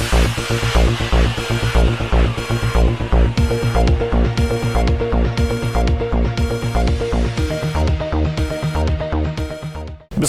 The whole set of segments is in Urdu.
بسم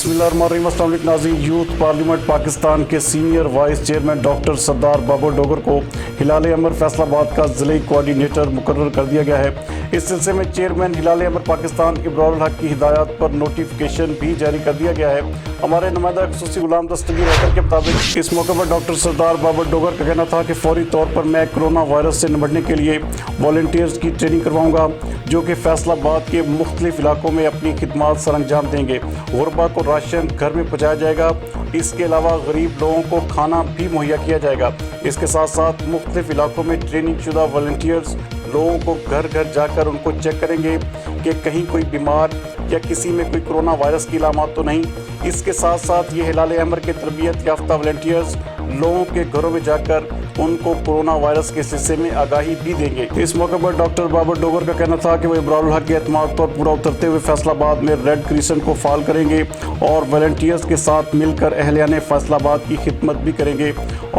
اللہ الرحمن الرحیم۔ السلام علیکم ناظرین۔ یوتھ پارلیمنٹ پاکستان کے سینئر وائس چیئرمین ڈاکٹر ڈاکٹربابرڈوگر کو ہلال احمر فیصل آباد کا ضلعی کوآرڈینیٹر مقرر کر دیا گیا ہے۔ اس سلسلے میں چیئرمین ہلال احمر پاکستان ابرارالحق کی ہدایات پر نوٹیفیکیشن بھی جاری کر دیا گیا ہے۔ ہمارے نمائندہ خصوصی غلام دستگیر حیدر کے مطابق اس موقع پر ڈاکٹر بابرڈوگر کا کہنا تھا کہ فوری طور پر میں کرونا وائرس سے نمٹنے کے لیے والنٹیئرز کی ٹریننگ کرواؤں گا، جو کہ فیصل آباد کے مختلف علاقوں میں اپنی خدمات سر انجام دیں گے۔ غربا کو راشن گھر میں پہنچایا جائے گا۔ اس کے علاوہ غریب لوگوں کو کھانا بھی مہیا کیا جائے گا۔ اس کے ساتھ ساتھ مختلف علاقوں میں ٹریننگ شدہ والنٹیئرز لوگوں کو گھر گھر جا کر ان کو چیک کریں گے کہ کہیں کوئی بیمار یا کسی میں کوئی کرونا وائرس کی علامات تو نہیں۔ اس کے ساتھ ساتھ یہ ہلال احمر کے تربیت یافتہ والنٹیئرز لوگوں کے گھروں میں جا کر ان کو کرونا وائرس کے سلسلے میں آگاہی بھی دیں گے۔ اس موقع پر ڈاکٹر بابرڈوگر کا کہنا تھا کہ وہ ابرارالحق کے اعتماد پر پورا اترتے ہوئے فیصل آباد میں ریڈ کریسنٹ کو فعال کریں گے اور والنٹیئرز کے ساتھ مل کر اہلیان فیصل آباد کی خدمت بھی کریں گے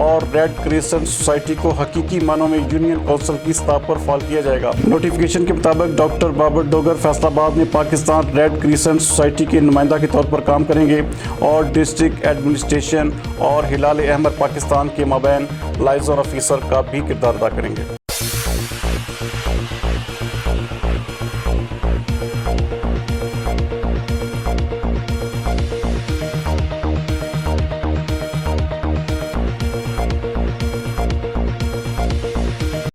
اور ریڈ کریسنٹ سوسائٹی کو حقیقی معنوں میں یونین کونسل کی سطح پر فعال کیا جائے گا۔ نوٹیفیکیشن کے مطابق ڈاکٹر بابرڈوگر فیصل آباد میں پاکستان ریڈ کریسنٹ سوسائٹی کے نمائندہ کے طور پر کام کریں گے اور ڈسٹرکٹ ایڈمنسٹریشن اور ہلال احمر پاکستان کے مابین لائزن آفیسر کا بھی کردار ادا کریں گے۔